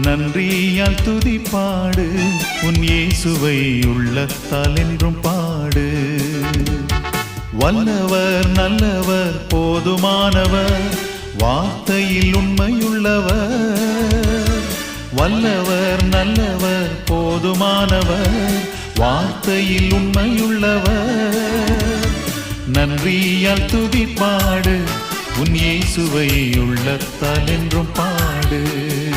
நன்றியால் துதிப்பாடு உன் இயேசுவை உள்ளத்தால் என்றும் பாடு. வல்லவர் நல்லவர் போதுமானவர் வார்த்தையில் உண்மையுள்ளவர். வல்லவர் நல்லவர் போதுமானவர் வார்த்தையில் உண்மையுள்ளவர். நன்றியால் துதிப்பாடு உன் இயேசுவை உள்ளத்தால் என்றும் பாடு.